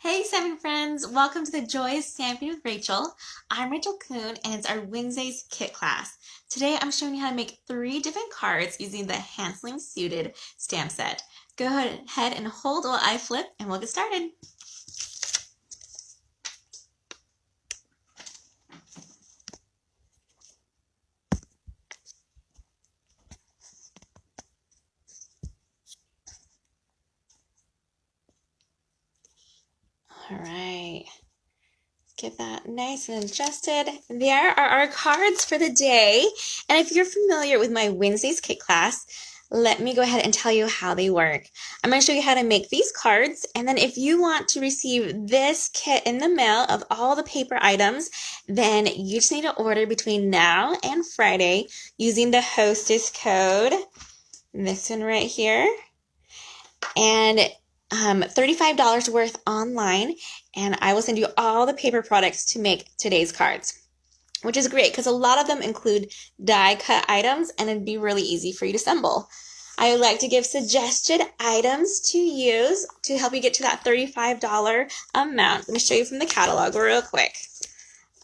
Hey Stampin' friends, welcome to the Joyous Stamping with Rachel. I'm Rachel Coon and it's our Wednesday's kit class. Today I'm showing you how to make 3 different cards using the Handsomely Suited stamp set. Go ahead and hold while I flip and we'll get started. All right. Get that nice and adjusted. There are our cards for the day. And if you're familiar with my Wednesday's kit class, let me go ahead and tell you how they work. I'm going to show you how to make these cards. And then if you want to receive this kit in the mail of all the paper items, then you just need to order between now and Friday using the hostess code. This one right here. And $35 worth online, and I will send you all the paper products to make today's cards, which is great because a lot of them include die cut items and it'd be really easy for you to assemble. I would like to give suggested items to use to help you get to that $35 amount. Let me show you from the catalog real quick.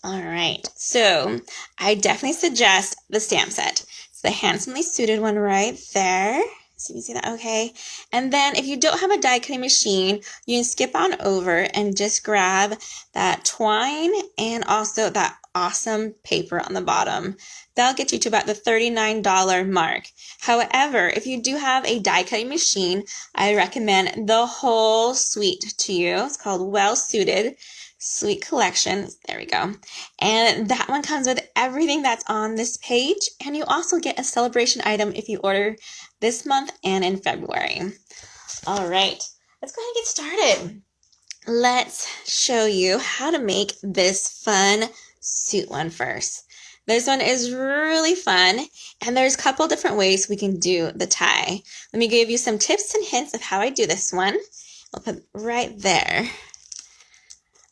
All right, so I definitely suggest the stamp set. It's the Handsomely Suited one right there. So you can see that, okay. And then if you don't have a die cutting machine, you can skip on over and just grab that twine and also that awesome paper on the bottom. That'll get you to about the $39 mark. However, if you do have a die cutting machine, I recommend the whole suite to you. It's called Well Suited Suite Collection. There we go. And that one comes with everything that's on this page. And you also get a celebration item if you order this month and in February. All right, let's go ahead and get started. Let's show you how to make this fun suit one first. This one is really fun, and there's a couple different ways we can do the tie. Let me give you some tips and hints of how I do this one. I'll put right there.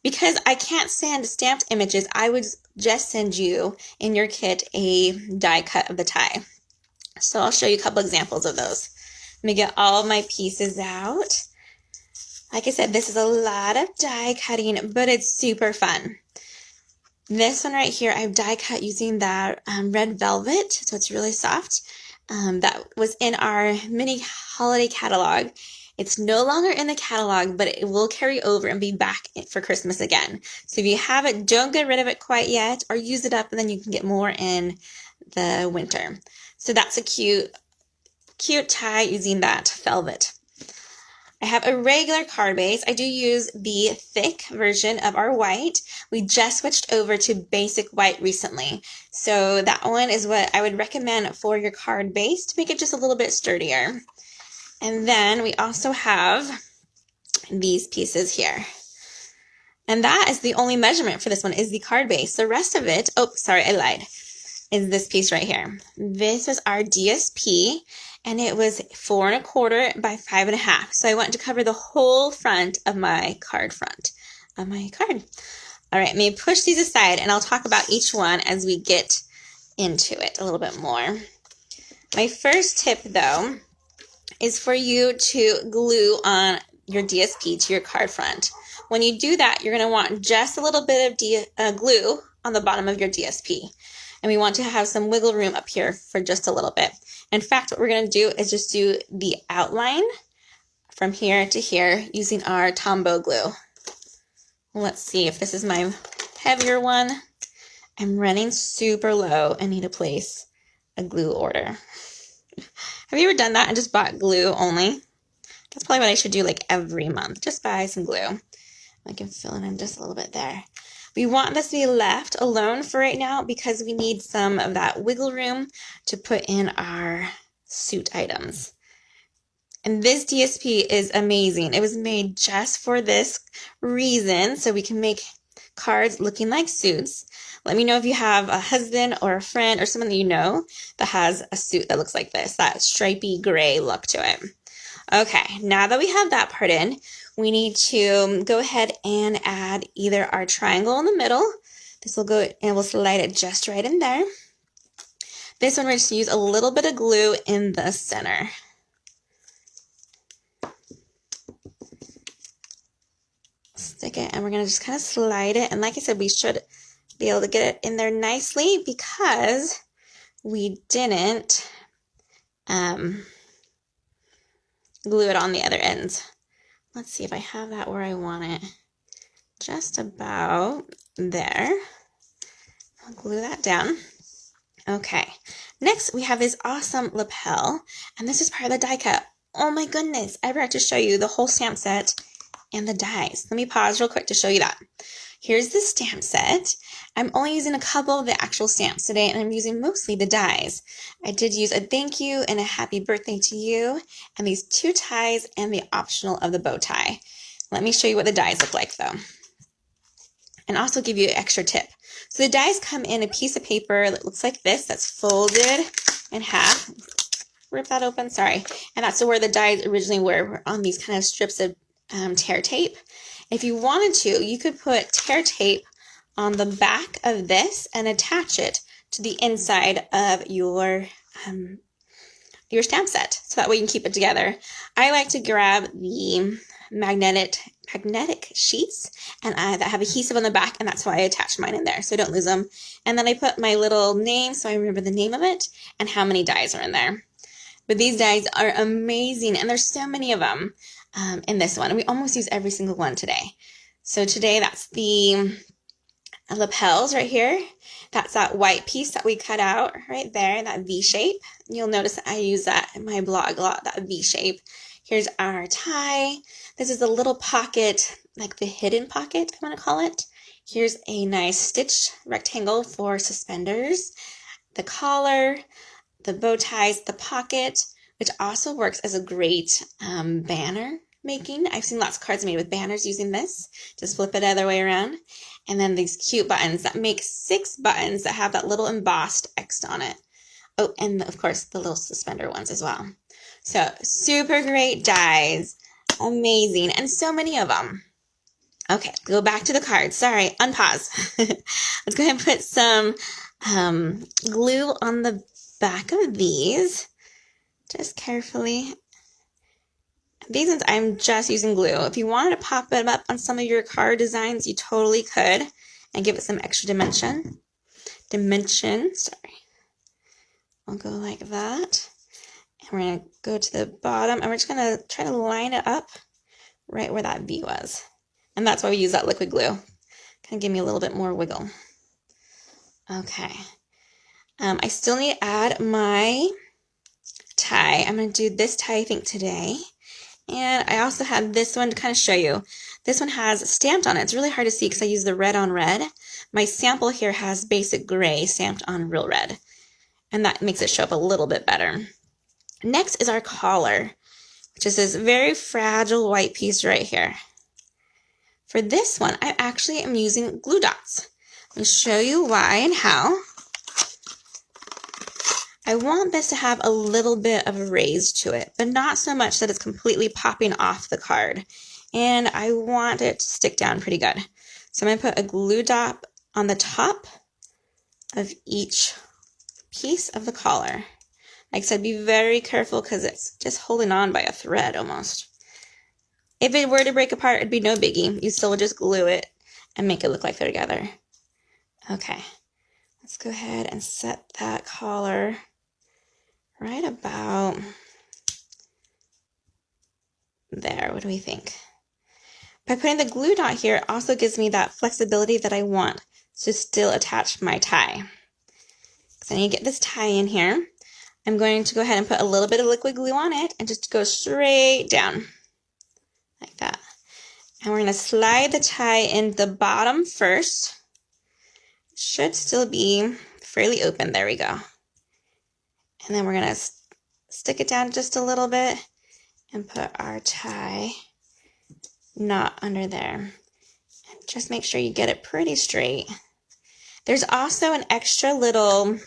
Because I can't send stamped images, I would just send you in your kit a die cut of the tie. So I'll show you a couple examples of those. Let me get all of my pieces out. Like I said, this is a lot of die cutting, but it's super fun. This one right here, I've die cut using that red velvet, so it's really soft. That was in our mini holiday catalog. It's no longer in the catalog, but it will carry over and be back for Christmas again. So if you have it, don't get rid of it quite yet, or use it up and then you can get more in the winter. So that's a cute tie using that velvet. I have a regular card base. I do use the thick version of our white. We just switched over to basic white recently. So that one is what I would recommend for your card base to make it just a little bit sturdier. And then we also have these pieces here. And that is the only measurement for this one is the card base. The rest of it, oh, sorry, I lied, is this piece right here. This was our DSP, and it was 4 1/4 by 5 1/2. So I want to cover the whole front of my card All right, let me push these aside, and I'll talk about each one as we get into it a little bit more. My first tip, though, is for you to glue on your DSP to your card front. When you do that, you're going to want just a little bit of glue on the bottom of your DSP. And we want to have some wiggle room up here for just a little bit. In fact, what we're going to do is just do the outline from here to here using our Tombow glue. Let's see if this is my heavier one. I'm running super low and need to place a glue order. Have you ever done that and just bought glue only? That's probably what I should do like every month. Just buy some glue. I can fill it in just a little bit there. We want this to be left alone for right now because we need some of that wiggle room to put in our suit items. And this DSP is amazing. It was made just for this reason, so we can make cards looking like suits. Let me know if you have a husband or a friend or someone that you know that has a suit that looks like this, that stripy gray look to it. Okay, now that we have that part in, we need to go ahead and add either our triangle in the middle. This will go and we'll slide it just right in there. This one we're just going to use a little bit of glue in the center. stick it, and we're going to just kind of slide it. And like I said, we should be able to get it in there nicely because we didn't glue it on the other ends. Let's see if I have that where I want it. Just about there. I'll glue that down. Okay, next we have this awesome lapel, and this is part of the die cut. Oh my goodness, I forgot to show you the whole stamp set and the dies. Let me pause real quick to show you that. Here's the stamp set. I'm only using a couple of the actual stamps today, and I'm using mostly the dies. I did use a thank you and a happy birthday to you, and these 2 ties and the optional of the bow tie. Let me show you what the dies look like though, and also give you an extra tip. So the dies come in a piece of paper that looks like this, that's folded in half. Rip that open, sorry. And that's where the dies originally were on these kind of strips of tear tape. If you wanted to, you could put tear tape on the back of this and attach it to the inside of your stamp set, so that way you can keep it together. I like to grab the magnetic sheets and that have adhesive on the back, and that's why I attach mine in there so I don't lose them. And then I put my little name so I remember the name of it and how many dies are in there. But these dies are amazing, and there's so many of them in this one. And we almost use every single one today. So today that's the lapels right here. That's that white piece that we cut out right there, that V shape. You'll notice that I use that in my blog a lot, that V shape. Here's our tie. This is a little pocket, like the hidden pocket, I'm going to call it. Here's a nice stitched rectangle for suspenders, the collar, the bow ties, the pocket, which also works as a great banner making. I've seen lots of cards made with banners using this. Just flip it the other way around. And then these cute buttons that make 6 buttons that have that little embossed X on it. Oh, and of course the little suspender ones as well. So super great dies. Amazing. And so many of them. Okay, go back to the cards. Sorry, unpause. Let's go ahead and put some glue on the back of these. Just carefully. These ones I'm just using glue. If you wanted to pop them up on some of your card designs, you totally could and give it some extra dimension. Sorry. I'll go like that. And we're going to go to the bottom, and we're just going to try to line it up right where that V was. And that's why we use that liquid glue. Kind of give me a little bit more wiggle. Okay. I still need to add my tie. I'm going to do this tie, I think, today. And I also had this one to kind of show you. This one has stamped on it. It's really hard to see because I use the red on red. My sample here has basic gray stamped on real red. And that makes it show up a little bit better. Next is our collar, which is this very fragile white piece right here. For this one, I actually am using glue dots. Let me show you why and how. I want this to have a little bit of a raise to it, but not so much that it's completely popping off the card. And I want it to stick down pretty good. So I'm going to put a glue dot on the top of each piece of the collar. Like I said, be very careful because it's just holding on by a thread almost. If it were to break apart, it'd be no biggie. You still would just glue it and make it look like they're together. Okay, let's go ahead and set that collar right about there. What do we think? By putting the glue dot here, it also gives me that flexibility that I want to still attach my tie. So I need to get this tie in here. I'm going to go ahead and put a little bit of liquid glue on it and just go straight down like that. And we're going to slide the tie in the bottom first. It should still be fairly open. There we go. And then we're going to stick it down just a little bit and put our tie knot under there. And just make sure you get it pretty straight. There's also an extra little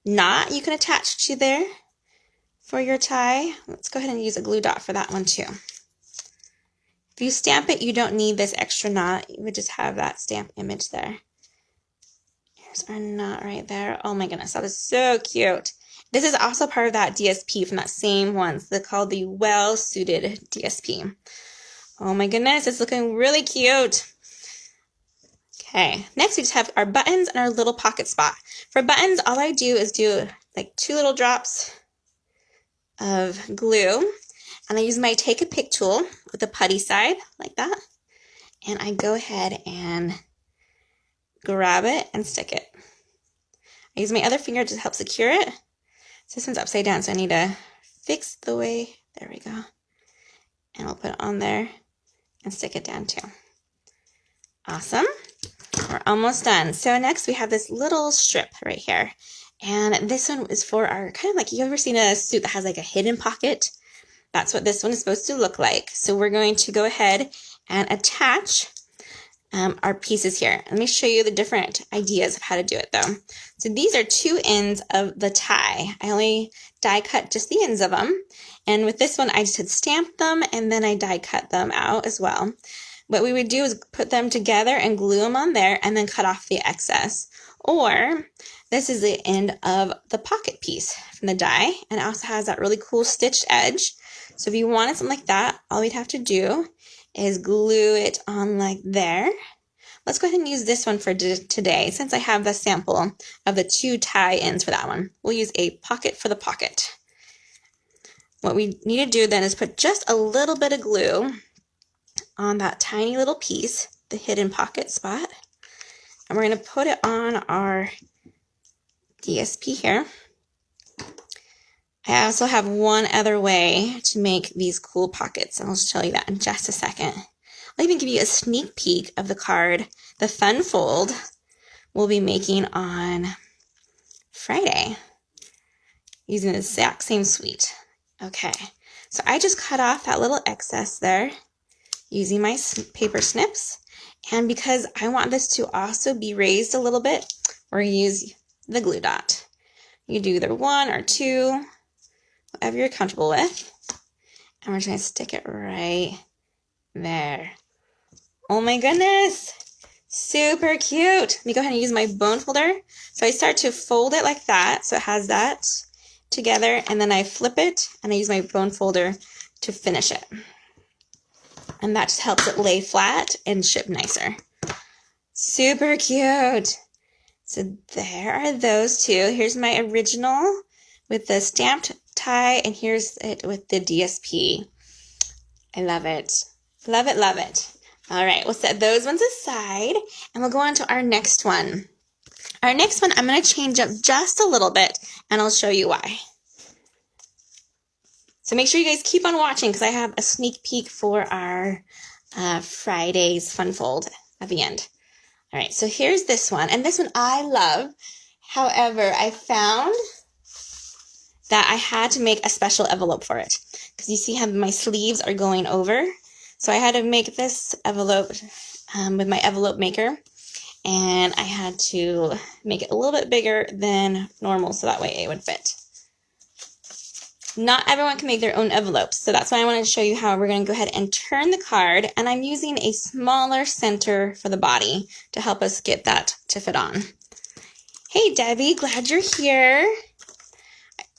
knot you can attach to there for your tie. Let's go ahead and use a glue dot for that one too. If you stamp it, you don't need this extra knot. You would just have that stamp image there. Here's our knot right there. Oh my goodness, that is so cute. This is also part of that DSP from that same ones. They're called the Well Suited DSP. Oh my goodness, it's looking really cute. Okay, next we just have our buttons and our little pocket spot. For buttons, all I do is do like 2 little drops of glue, and I use my take a pick tool with the putty side like that, and I go ahead and grab it and stick it. I use my other finger to help secure it. So this one's upside down, so I need to fix the way, there we go. And I'll put it on there and stick it down too. Awesome. We're almost done. So next we have this little strip right here. And this one is for our, kind of like, you ever seen a suit that has like a hidden pocket? That's what this one is supposed to look like. So we're going to go ahead and attach our pieces here. Let me show you the different ideas of how to do it though. So these are 2 ends of the tie. I only die cut just the ends of them. And with this one, I just had stamped them and then I die cut them out as well. What we would do is put them together and glue them on there and then cut off the excess. Or this is the end of the pocket piece from the die, and it also has that really cool stitched edge. So if you wanted something like that, all we'd have to do is glue it on like there. Let's go ahead and use this one for today, since I have the sample of the 2 tie ends for that one. We'll use a pocket for the pocket. What we need to do then is put just a little bit of glue on that tiny little piece, the hidden pocket spot, and we're going to put it on our DSP here. I also have one other way to make these cool pockets, and I'll show you that in just a second. I'll even give you a sneak peek of the card, the fun fold we'll be making on Friday using the exact same suite. Okay, so I just cut off that little excess there using my paper snips, and because I want this to also be raised a little bit, we're going to use the glue dot. You can do either 1 or 2, whatever you're comfortable with, and we're just going to stick it right there. Oh my goodness, super cute. Let me go ahead and use my bone folder. So I start to fold it like that, so it has that together, and then I flip it, and I use my bone folder to finish it. And that just helps it lay flat and ship nicer. Super cute. So there are those 2. Here's my original with the stamped tie, and here's it with the DSP. I love it. Love it, love it. All right, we'll set those ones aside, and we'll go on to our next one. Our next one, I'm going to change up just a little bit, and I'll show you why. So make sure you guys keep on watching, because I have a sneak peek for our Friday's fun fold at the end. All right, so here's this one, and this one I love. However, I found that I had to make a special envelope for it, because you see how my sleeves are going over. So I had to make this envelope with my envelope maker, and I had to make it a little bit bigger than normal so that way it would fit. Not everyone can make their own envelopes, so that's why I wanted to show you how we're going to go ahead and turn the card, and I'm using a smaller center for the body to help us get that to fit on. Hey Debbie, glad you're here.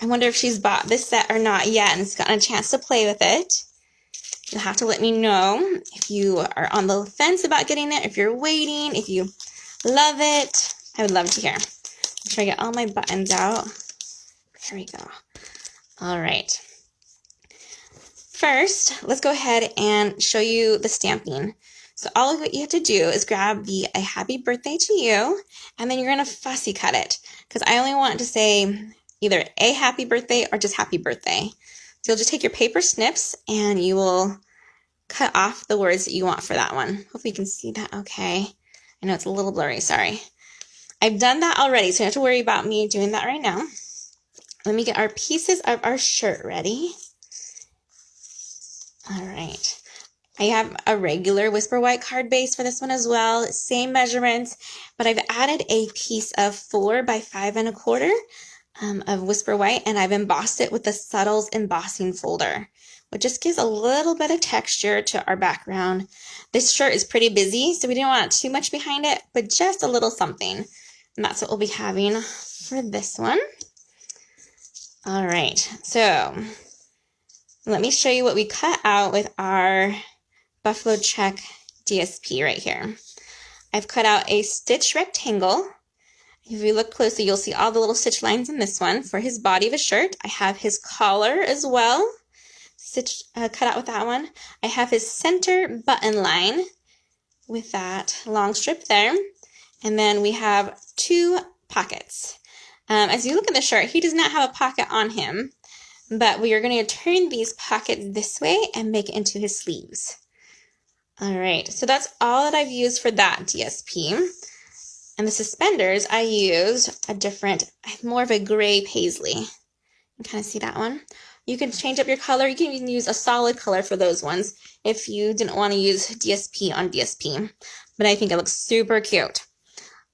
I wonder if she's bought this set or not yet and has gotten a chance to play with it. You'll have to let me know if you are on the fence about getting it, if you're waiting, if you love it. I would love to hear. Make sure I get all my buttons out. There we go. All right. First, let's go ahead and show you the stamping. So all of what you have to do is grab the "A Happy Birthday to You," and then you're going to fussy cut it, because I only want to say either "A Happy Birthday" or just "Happy Birthday." So you'll just take your paper snips and you will cut off the words that you want for that one. Hopefully you can see that okay. I know it's a little blurry, sorry. I've done that already, so you don't have to worry about me doing that right now. Let me get our pieces of our shirt ready. All right. I have a regular Whisper White card base for this one as well. Same measurements, but I've added a piece of 4 by 5 1/4 of Whisper White, and I've embossed it with the Subtles embossing folder, which just gives a little bit of texture to our background. This shirt is pretty busy, so we didn't want too much behind it, but just a little something. And that's what we'll be having for this one. All right, so let me show you what we cut out with our buffalo check DSP right here. I've cut out a stitch rectangle. If you look closely, you'll see all the little stitch lines in this one for his body of a shirt. I have his collar as well, stitch cut out with that one. I have his center button line with that long strip there. And then we have 2 pockets. As you look at the shirt, he does not have a pocket on him, but we are going to turn these pockets this way and make it into his sleeves. All right, so that's all that I've used for that DSP. And the suspenders, I used a different, more of a gray paisley. You can kind of see that one. You can change up your color. You can even use a solid color for those ones if you didn't want to use DSP on DSP. But I think it looks super cute.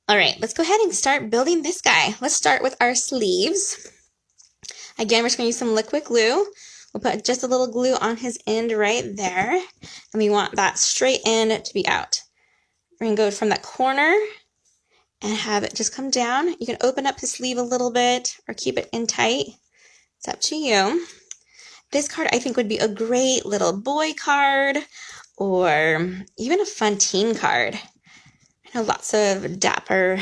All right, let's go ahead and start building this guy. Let's start with our sleeves. Again, we're just going to use some liquid glue. We'll put just a little glue on his end right there. And we want that straight end to be out. We're going to go from that corner and have it just come down. You can open up his sleeve a little bit or keep it in tight. It's up to you. This card I think would be a great little boy card or even a fun teen card. I know lots of dapper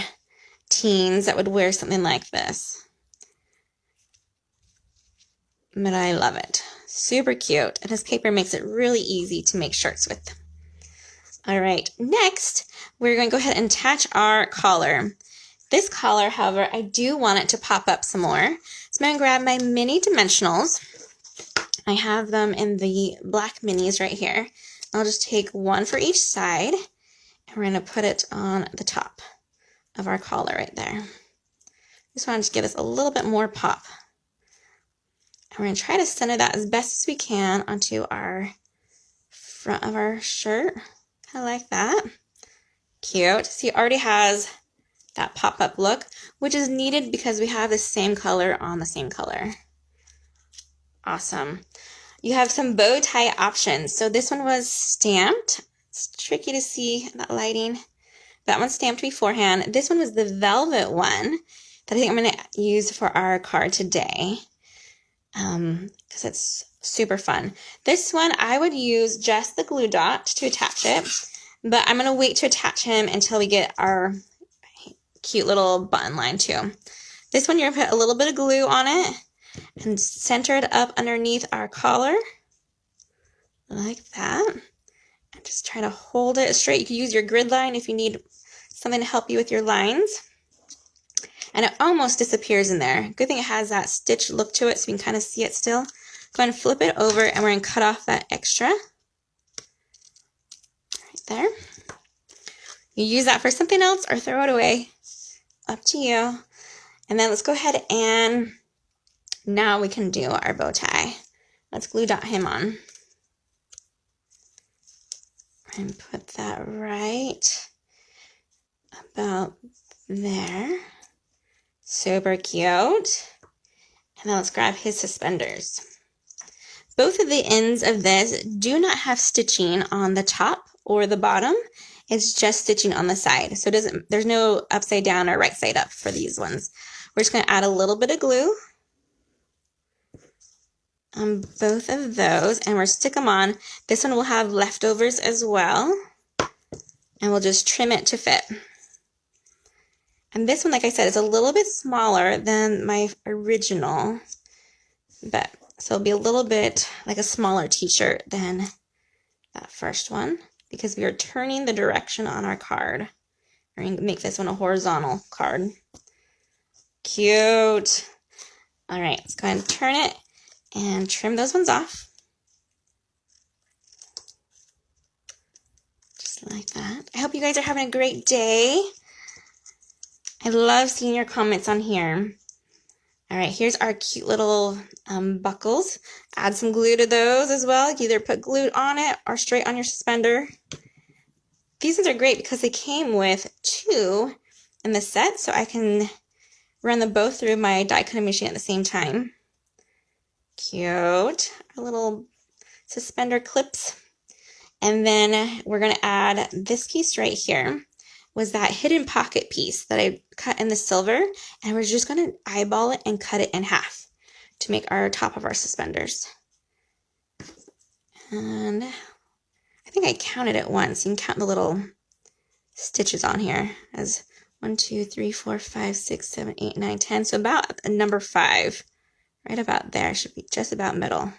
teens that would wear something like this. But I love it. Super cute. And his paper makes it really easy to make shirts with. All right, next, we're going to go ahead and attach our collar. This collar, however, I do want it to pop up some more. So I'm going to grab my mini dimensionals. I have them in the black minis right here. I'll just take one for each side, and we're going to put it on the top of our collar right there. Just want to give us a little bit more pop. And we're going to try to center that as best as we can onto our front of our shirt. I like that. Cute. See, it already has that pop-up look, which is needed because we have the same color on the same color. Awesome. You have some bow tie options. So this one was stamped. It's tricky to see that lighting. That one's stamped beforehand. This one was the velvet one that I think I'm going to use for our card today because it's super fun. This one, I would use just the glue dot to attach it, but I'm going to wait to attach him until we get our cute little button line too. This one, you're going to put a little bit of glue on it and center it up underneath our collar, like that. And just try to hold it straight. You can use your grid line if you need something to help you with your lines. And it almost disappears in there. Good thing it has that stitch look to it so you can kind of see it still. Go ahead and flip it over and we're going to cut off that extra. Right there. You use that for something else or throw it away. Up to you. And then let's go ahead and now we can do our bow tie. Let's glue dot him on. And put that right about there. Super cute. And then let's grab his suspenders. Both of the ends of this do not have stitching on the top or the bottom. It's just stitching on the side. So there's no upside down or right side up for these ones. We're just going to add a little bit of glue on both of those and we'll stick them on. This one will have leftovers as well. And we'll just trim it to fit. And this one, like I said, is a little bit smaller than my original, but so it'll be a little bit like a smaller t-shirt than that first one because we are turning the direction on our card. We're going to make this one a horizontal card. Cute. All right, let's go ahead and turn it and trim those ones off. Just like that. I hope you guys are having a great day. I love seeing your comments on here. All right, here's our cute little buckles. Add some glue to those as well. You either put glue on it or straight on your suspender. These ones are great because they came with 2 in the set, so I can run them both through my die cutting machine at the same time. Cute. Our little suspender clips. And then we're going to add this piece right here. Was that hidden pocket piece that I cut in the silver, and we're just going to eyeball it and cut it in half to make our top of our suspenders. And I think I counted it once. You can count the little stitches on here as 1, 2, 3, 4, 5, 6, 7, 8, 9, 10. So about a number 5, right about there, should be just about middle.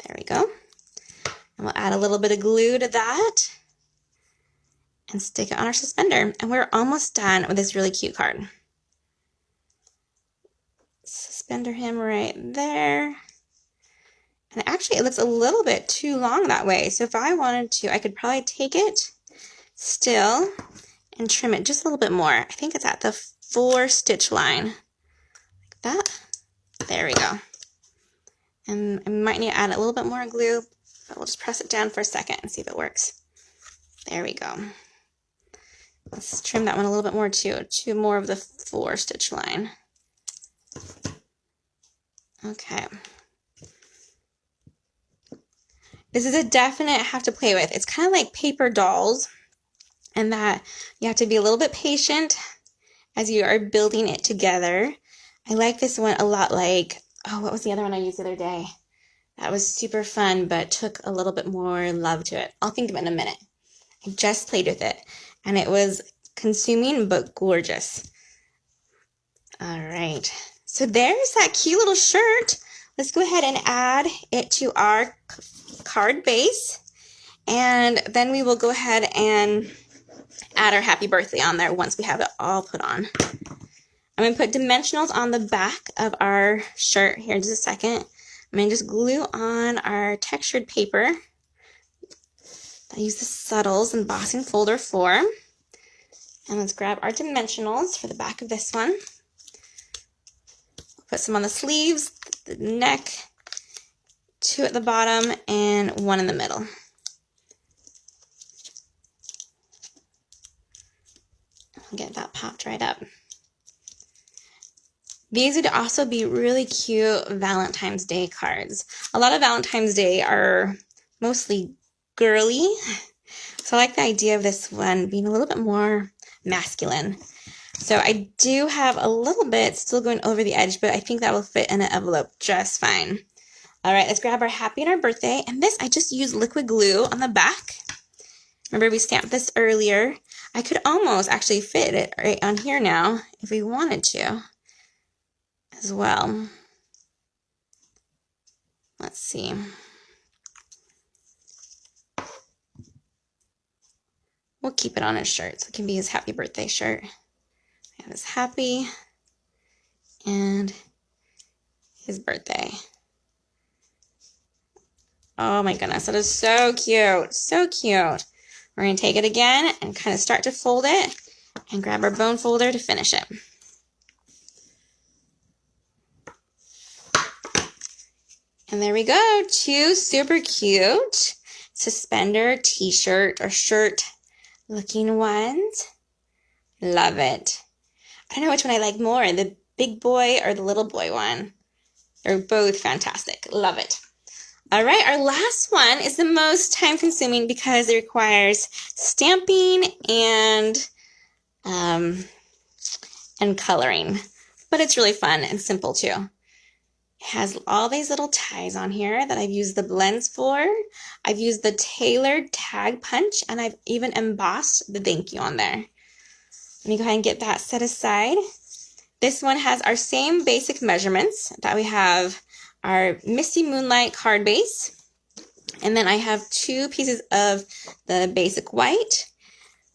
There we go. And we'll add a little bit of glue to that and stick it on our suspender. And we're almost done with this really cute card. Suspender him right there. And actually, it looks a little bit too long that way. So if I wanted to, I could probably take it still and trim it just a little bit more. I think it's at the 4 stitch line. Like that. There we go. And I might need to add a little bit more glue, but we'll just press it down for a second and see if it works. There we go. Let's trim that one a little bit more too, to more of the 4 stitch line. Okay. This is a definite have to play with. It's kind of like paper dolls, and that you have to be a little bit patient as you are building it together. I like this one a lot like, oh, what was the other one I used the other day? That was super fun, but took a little bit more love to it. I'll think of it in a minute. I just played with it, and it was consuming but gorgeous. All right, so there's that cute little shirt. Let's go ahead and add it to our card base, and then we will go ahead and add our happy birthday on there once we have it all put on. I'm going to put dimensionals on the back of our shirt here in just a second. I'm going to just glue on our textured paper. I use the Subtles embossing folder for. And let's grab our dimensionals for the back of this one. Put some on the sleeves, the neck, 2 at the bottom, and 1 in the middle. Get that popped right up. These would also be really cute Valentine's Day cards. A lot of Valentine's Day are mostly girly, so I like the idea of this one being a little bit more masculine. So I do have a little bit still going over the edge, but I think that will fit in an envelope just fine. All right, let's grab our happy and our birthday. And this, I just used liquid glue on the back. Remember we stamped this earlier. I could almost actually fit it right on here now if we wanted to as well. Let's see. We'll keep it on his shirt so it can be his happy birthday shirt. I have his happy and his birthday. Oh my goodness, that is so cute. So cute. We're going to take it again and kind of start to fold it and grab our bone folder to finish it. And there we go. 2 super cute suspender t-shirt or shirt looking ones. Love it. I don't know which one I like more, the big boy or the little boy one. They're both fantastic. Love it. All right, our last one is the most time consuming because it requires stamping and coloring, but it's really fun and simple too. It has all these little ties on here that I've used the blends for. I've used the tailored tag punch, and I've even embossed the thank you on there. Let me go ahead and get that set aside. This one has our same basic measurements that we have our Misty Moonlight card base. And then I have 2 pieces of the basic white,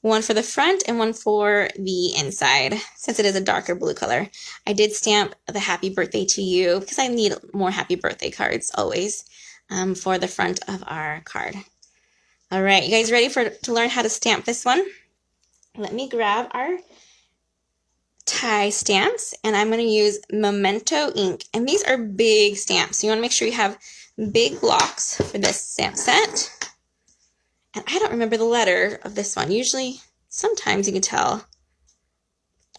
one for the front and one for the inside, since it is a darker blue color. I did stamp the happy birthday to you because I need more happy birthday cards always for the front of our card. All right, you guys ready to learn how to stamp this one? Let me grab our tie stamps, and I'm going to use Memento ink, and these are big stamps, so you want to make sure you have big blocks for this stamp set. And I don't remember the letter of this one. Usually, sometimes you can tell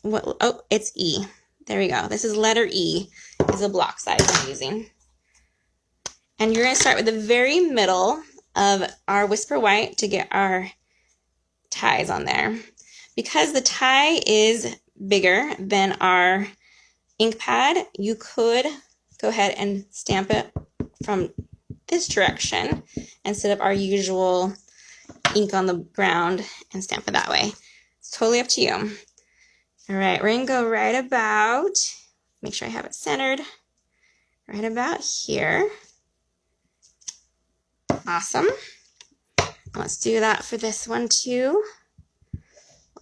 what, oh, it's E. There we go. This is letter E, is the block size I'm using. And you're going to start with the very middle of our Whisper White to get our ties on there. Because the tie is bigger than our ink pad, you could go ahead and stamp it from this direction instead of our usual ink on the ground and stamp it that way. It's totally up to you. All right, we're gonna go right about, make sure I have it centered, right about here. Awesome. Let's do that for this one too.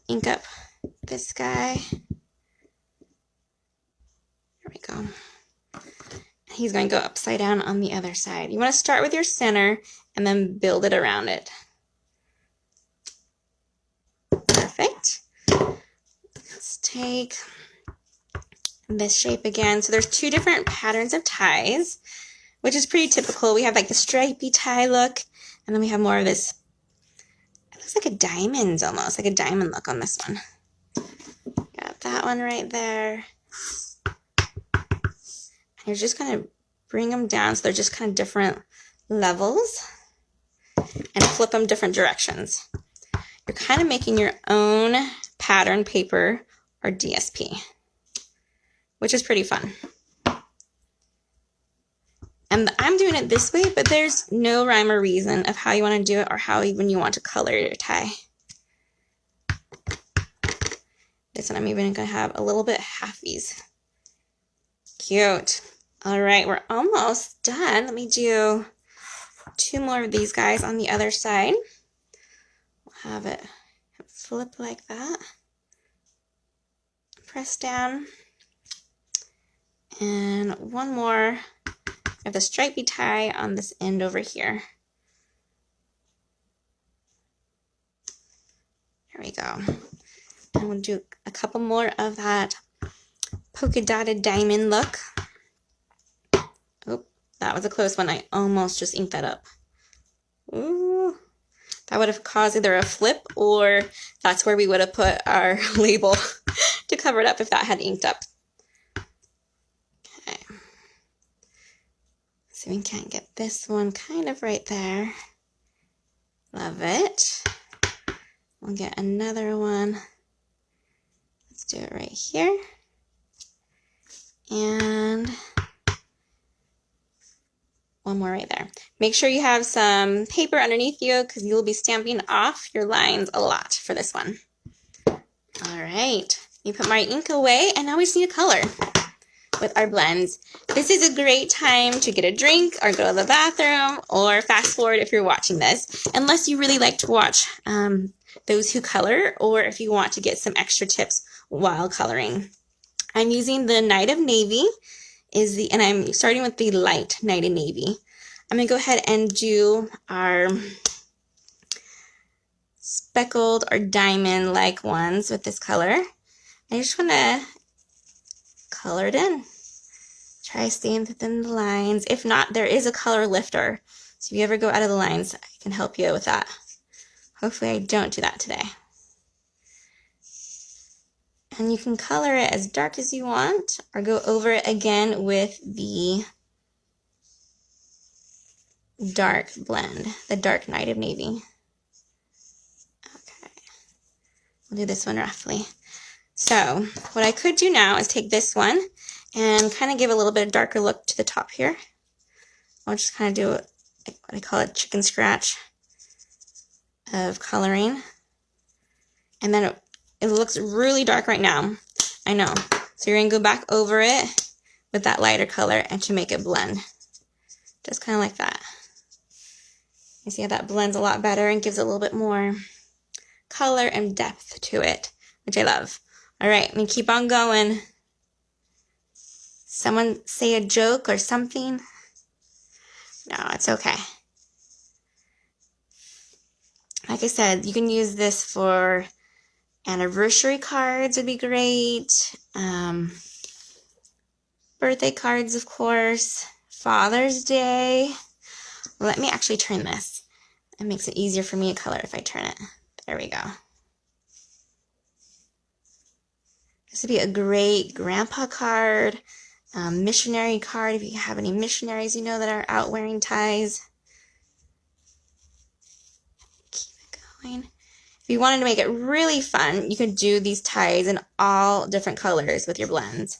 Ink up this guy. There we go. He's going to go upside down on the other side. You want to start with your center and then build it around it. Perfect. Let's take this shape again. So there's two different patterns of ties, which is pretty typical. We have like the stripy tie look, and then we have more of this, it looks like a diamond almost, like a diamond look on this one. Got that one right there. You're just going to bring them down so they're just kind of different levels and flip them different directions. You're kind of making your own pattern paper or DSP, which is pretty fun. And I'm doing it this way, but there's no rhyme or reason of how you want to do it or how even you want to color your tie. This one I'm even going to have a little bit halfies. Cute. All right, we're almost done. Let me do two more of these guys on the other side. We'll have it flip like that. Press down. And one more of the stripy tie on this end over here. There we go. And we'll do a couple more of that polka dotted diamond look. Oh, that was a close one. I almost just inked that up. Ooh, that would have caused either a flip or that's where we would have put our label to cover it up if that had inked up. Okay. So we can get this one kind of right there. Love it. We'll get another one. Let's do it right here. And one more right there. Make sure you have some paper underneath you because you'll be stamping off your lines a lot for this one. All right, you put my ink away and now we just need a color with our blends. This is a great time to get a drink or go to the bathroom or fast forward if you're watching this, unless you really like to watch those who color or if you want to get some extra tips while coloring. I'm using the Night of Navy, and I'm starting with the light Night of Navy. I'm going to go ahead and do our speckled or diamond-like ones with this color. I just want to color it in. Try staying within the lines. If not, there is a color lifter. So if you ever go out of the lines, I can help you with that. Hopefully I don't do that today. And you can color it as dark as you want or go over it again with the dark blend, the dark Night of Navy. Okay, we'll do this one roughly. So what I could do now is take this one and kind of give a little bit of darker look to the top here. I'll just kind of do what I call a chicken scratch of coloring. And then it looks really dark right now. I know. So you're going to go back over it with that lighter color and to make it blend. Just kind of like that. You see how that blends a lot better and gives a little bit more color and depth to it, which I love. All right, let me keep on going. Someone say a joke or something? No, it's okay. Like I said, you can use this for anniversary cards would be great. Birthday cards, of course. Father's Day. Let me actually turn this. It makes it easier for me to color if I turn it. There we go. This would be a great grandpa card, missionary card if you have any missionaries you know that are out wearing ties. Keep it going. If you wanted to make it really fun, you could do these ties in all different colors with your blends.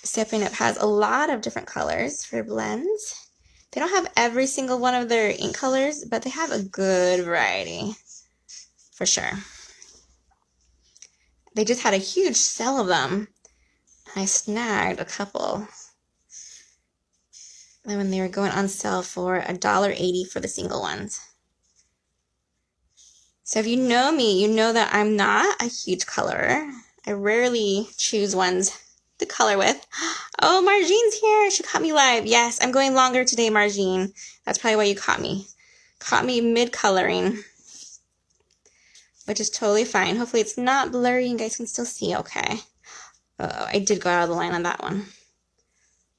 Stampin' UP has a lot of different colors for blends. They don't have every single one of their ink colors, but they have a good variety, for sure. They just had a huge sale of them. I snagged a couple. And when they were going on sale for $1.80 for the single ones. So if you know me, you know that I'm not a huge colorer. I rarely choose ones to color with. Oh, Marjean's here. She caught me live. Yes, I'm going longer today, Marjean. That's probably why you caught me. Caught me mid-coloring, which is totally fine. Hopefully it's not blurry. You guys can still see okay. Uh-oh, I did go out of the line on that one.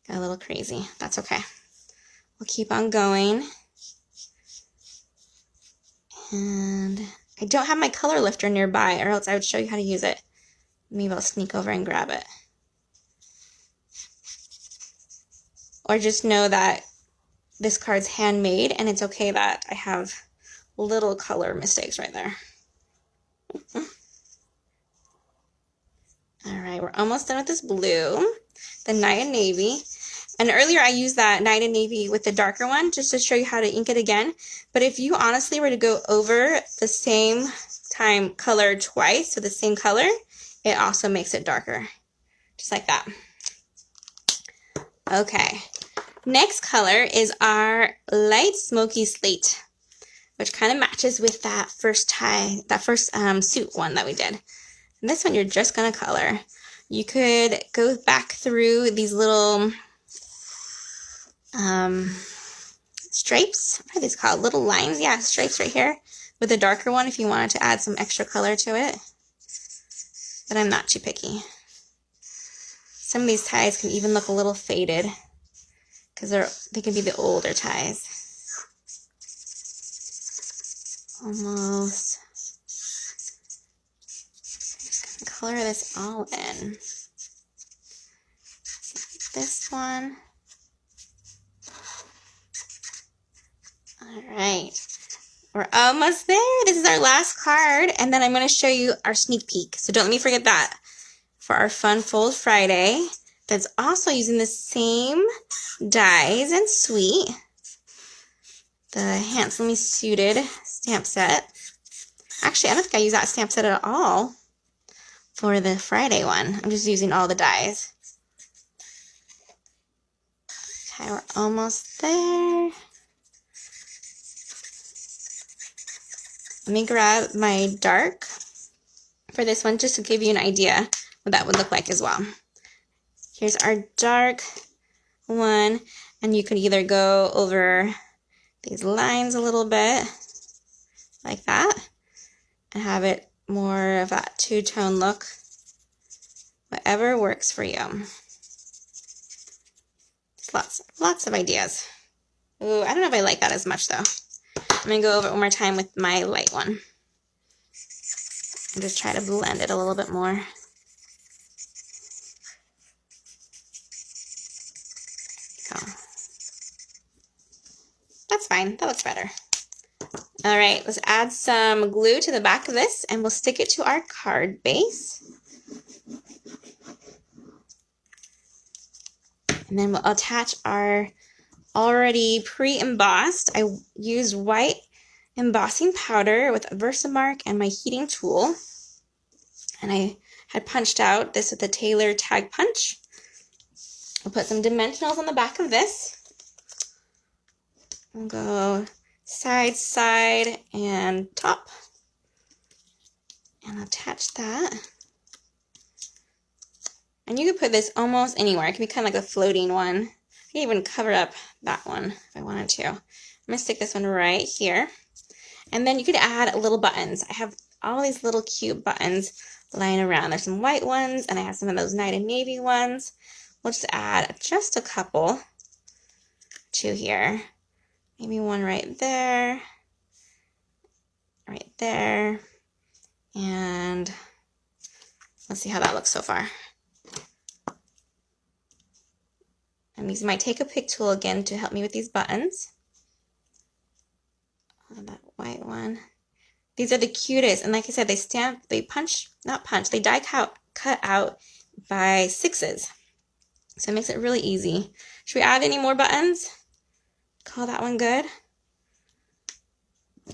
Got a little crazy. That's okay. We'll keep on going. And I don't have my color lifter nearby, or else I would show you how to use it. Maybe I'll sneak over and grab it. Or just know that this card's handmade, and it's okay that I have little color mistakes right there. All right, we're almost done with this blue, the Night and Navy. And earlier I used that Night and Navy with the darker one just to show you how to ink it again. But if you honestly were to go over the same time color twice with the same color, it also makes it darker. Just like that. Okay. Next color is our light smoky slate, which kind of matches with that first suit one that we did. And this one you're just going to color. You could go back through these little stripes. What are these called? Little lines? Yeah, stripes right here with a darker one if you wanted to add some extra color to it. But I'm not too picky. Some of these ties can even look a little faded because they can be the older ties. Almost. Color this all in. This one. All right. We're almost there. This is our last card, and then I'm going to show you our sneak peek. So don't let me forget that. For our Fun Fold Friday, that's also using the same dies and sweet. The Handsomely Suited stamp set. Actually, I don't think I use that stamp set at all for the Friday one. I'm just using all the dies. Okay, we're almost there. Let me grab my dark for this one just to give you an idea what that would look like as well. Here's our dark one, and you could either go over these lines a little bit like that and have it more of that two-tone look. Whatever works for you. Lots of ideas. Ooh, I don't know if I like that as much though. I'm going to go over it one more time with my light one. And just try to blend it a little bit more. So, that's fine. That looks better. All right, let's add some glue to the back of this, and we'll stick it to our card base. And then we'll attach our already pre-embossed. I used white embossing powder with a Versamark and my heating tool. And I had punched out this with a Taylor tag punch. I'll put some dimensionals on the back of this. I'll go side, side, and top. And attach that. And you could put this almost anywhere. It can be kind of like a floating one. I can even cover up that one if I wanted to. I'm going to stick this one right here. And then you could add little buttons. I have all these little cute buttons lying around. There's some white ones, and I have some of those Night and Navy ones. We'll just add just a couple to here. Maybe one right there, and let's see how that looks so far. I'm using my Take a Pick tool again to help me with these buttons. Oh, that white one. These are the cutest, and like I said, they die cut out by 6s. So it makes it really easy. Should we add any more buttons? Call that one good?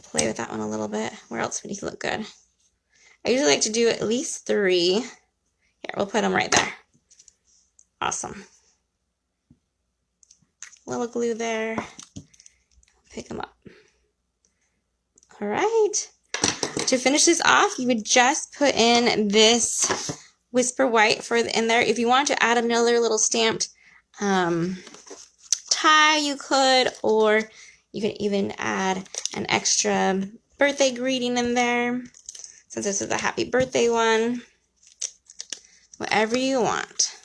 Play with that one a little bit. Where else would he look good? I usually like to do at least 3. Here, we'll put them right there. Awesome. A little glue there. Pick them up. All right. To finish this off, you would just put in this Whisper White in there. If you want to add another little stamped tie, you could, or you could even add an extra birthday greeting in there, since this is a happy birthday one. Whatever you want.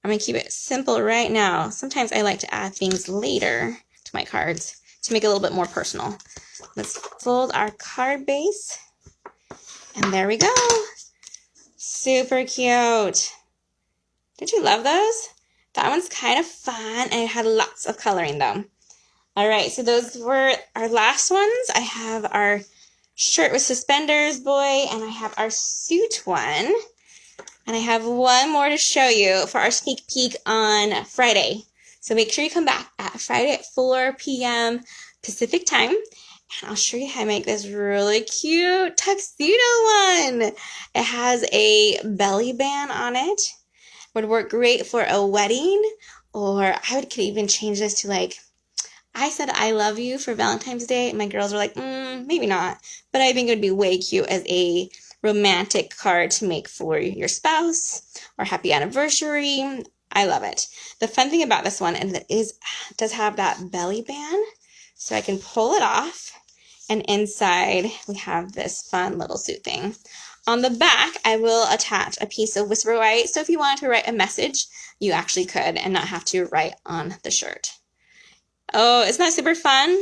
I'm going to keep it simple right now. Sometimes I like to add things later to my cards to make it a little bit more personal. Let's fold our card base. And there we go. Super cute. Did you love those? That one's kind of fun, and it had lots of coloring though. All right, so those were our last ones. I have our shirt with suspenders boy, and I have our suit one. And I have one more to show you for our sneak peek on Friday. So make sure you come back at Friday at 4 p.m. Pacific time. And I'll show you how to make this really cute tuxedo one. It has a belly band on it. Would work great for a wedding. Or could even change this to like, I said I love you for Valentine's Day. And my girls were like, maybe not. But I think it would be way cute as a romantic card to make for your spouse or happy anniversary. I love it. The fun thing about this one is that it does have that belly band, so I can pull it off, and inside we have this fun little suit thing. On the back, I will attach a piece of Whisper White, so if you wanted to write a message, you actually could and not have to write on the shirt. Oh, isn't that super fun?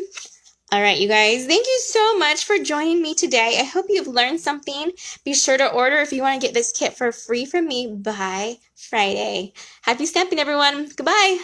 All right, you guys, thank you so much for joining me today. I hope you've learned something. Be sure to order if you want to get this kit for free from me by Friday. Happy stamping, everyone. Goodbye.